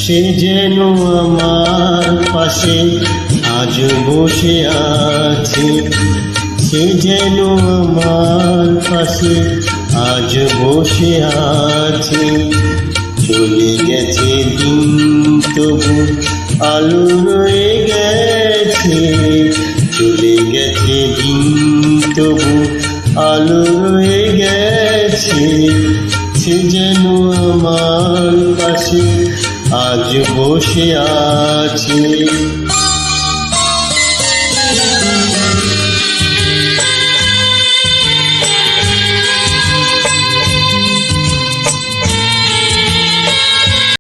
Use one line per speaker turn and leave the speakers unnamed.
সে যেন আমার পাশে আজ বসে আছে, সে যেন আমার পাশে আজ বসে আছে। চলে গেছে দিন তবু আলো রয়ে গেছে, চলে গেছে দিন তবু আলো রয়ে গেছে। সে যেন আমার পাশে আজ বসে আছে।